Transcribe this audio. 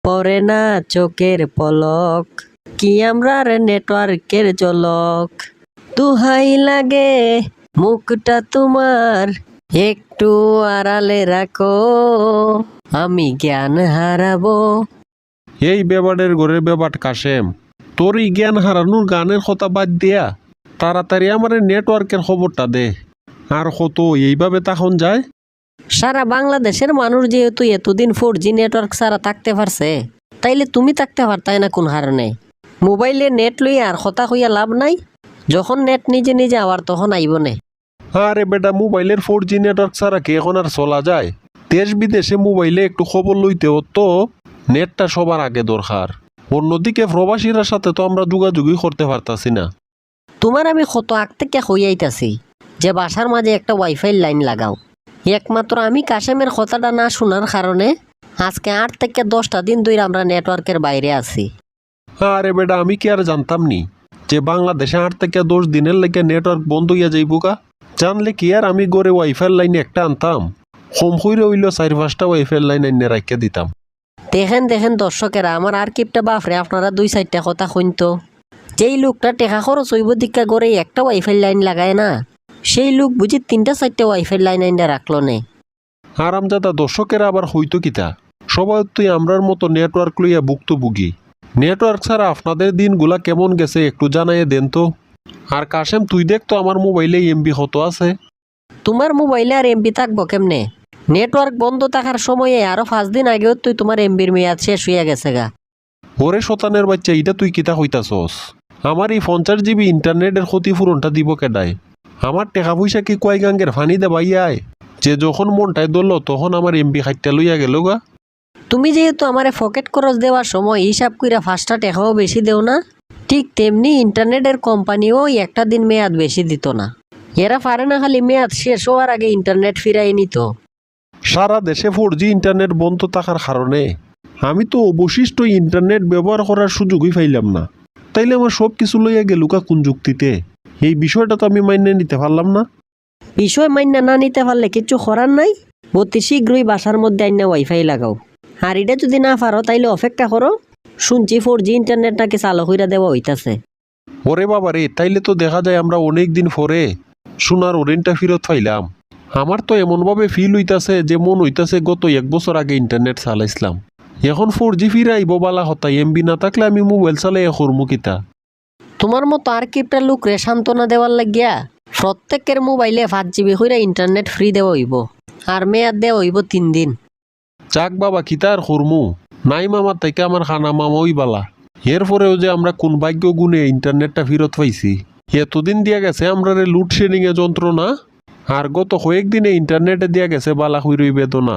পরে না চোখের পলক, কি আমরার নেটওয়ার্কের ঝলক। দুহাই লাগে মুখটা তোমার একটু আড়ালে রাখো, আমি জ্ঞান হারাবো। এই বেবাডের ঘরের বেবাট কাশেম, তোর এই জ্ঞান হারানোর গানের কথা বাদ দিয়া তাড়াতাড়ি আমার নেটওয়ার্কের খবরটা দে। আর কত এইভাবে তখন যায়? সারা বাংলাদেশের মানুষ যেহেতু এতদিন 4G নেটওয়ার্ক ছাড়া থাকতে পারছে, তাইলে তুমি থাকতে পারতাই না কোন হারণে? মোবাইলে নেট লইয়া আর কথা হইয়া লাভ নাই, যখন নেট নিজে নিজে আবার তখন আইব নে। আরে বেটা, মোবাইলের 4G নেটওয়ার্ক ছাড়া কি এখন আর চলা যায়? দেশ বিদেশে মোবাইলে একটু খবর লইতেও তো নেটটা সবার আগে দরকার। অন্যদিকে প্রবাসীরা সাথে তো আমরা যোগাযোগই করতে পারতাছি না। তোমার আমি কত আগ থেকে হইয়াইতাছি যে বাসার মাঝে একটা ওয়াইফাই লাইন লাগাও। একমাত্র আমি কাশেমের কথাটা না শোনার কারণে আজকে 8 থেকে 10টা দিন ধরে আমরা নেটওয়ার্কের বাইরে আছি। আরে বেটা, আমি কি আর জানতাম নি যে বাংলাদেশে 8 থেকে 10 দিনের লেগে নেটওয়ার্ক বন্ধ হইয়া যাইব গা? জানলে কি আর আমি গড়ে ওয়াইফাই লাইন একটা আনতাম, কম হইলে হইল 4-5টা ওয়াইফাই লাইন এনে রাখিয়া দিতাম। দেখেন দেখেন দর্শকেরা, আমার আর কিপটা বাপরে আপনারা 2-4টা কথা শুনতো। যেই লোকটা টেকা খরচ হইব দীক্ষা করে একটা ওয়াইফাই লাইন লাগায় না, সেই লোক বুঝি 3-4টা ওয়াইফাই লাইন আইনা রাখলো নে। আরামজাদা দর্শকেরা আবার হইতো কিতা, সবাই তুই আমরার মতো নেটওয়ার্ক লইয়া ভুক্তভোগী। নেটওয়ার্ক ছাড়া আপনাদের দিনগুলা কেমন গেছে একটু জানাইয়ে দেন তো। আর কাশেম, তুই দেখ তো আমার মোবাইলে এমবি কত আছে। তোমার মোবাইলে আর এমবি থাকবো কেমনে? নেটওয়ার্ক বন্ধ থাকার সময়ে আরো 5 দিন আগেও তুই তোমার এমবির মেয়াদ শেষ হইয়া গেছে গা। ওরে শতানের বাচ্চা, এটা তুই কিতা হইতাছস? আমার এই 50 GB ইন্টারনেটের ক্ষতিপূরণটা দিব কেডায়? আমার টাকা পয়সা কি কয় গাঙ্গের ফানি দেবাইয়ায় যে যখন মনটায় দল তখন আমার এমবি খাইটা লইয়া গেল গা? তুমি যেহেতু আমারে পকেট খরচ দেওয়ার সময় হিসাব কইরা 5টা টাকাও বেশি দেও না, ঠিক তেমনি ইন্টারনেটের কোম্পানিও একটা দিন মেয়াদ বেশি দিত না। এরা পারে না খালি মেয়াদ শেষ হওয়ার আগে ইন্টারনেট ফিরাই নিত। সারা দেশে 4G ইন্টারনেট বন্ধ থাকার কারণে আমি তো অবশিষ্ট ইন্টারনেট ব্যবহার করার সুযোগই পাইলাম না। তাইলে আমার সব কিছু লইয়া গেল কা কোন যুক্তিতে? এই বিষয়টা তো আমি মাইনে নিতে পারলাম না। বিষয় মাইনা না নিতে পারলে কিছু করার নাই, অতি শীঘ্রই বাসার মধ্যে আইনা ওয়াইফাই লাগাও। আর এটা যদি না পারো তাইলে অপেক্ষা করো, শুনছি 4G ইন্টারনেট নাকি চালু কইরা দেওয়া হইতাছে। ওরে বাবা রে, তাইলে তো দেখা যায় আমরা অনেক দিন পরে সোনার ওরেনটা ফেরত পাইলাম। আমার তো এমনভাবে ফিল হইতাছে যে মন হইতাছে গত 1 বছর আগে ইন্টারনেট চালাইছিলাম। এখন 4G ফিরাইব বালা হতা, এমবি না থাকলে আমি মোবাইল চালাই করমু কিতা? তোমার মতো আর কিপটা লোকরে সান্ত্বনা দেওয়ার লাগিয়া প্রত্যেকের মোবাইলে 5GB কইরা ইন্টারনেট ফ্রি দেওয়া হইব, আর মেয়াদ দেওয়া হইব 3 দিন। যাক বাবা, কিতা আর করমু? নাই মামার থেকে আমার খানা মামা ওই বালা। এরপরেও যে আমরা কোন ভাগ্য গুণে ইন্টারনেটটা ফেরত পাইছি। এতদিন দিয়া গেছে আমরা লোডশেডিং এ যন্ত্রণা, আর গত কয়েকদিনে ইন্টারনেটে দিয়া গেছে বালা হইরই বেদনা।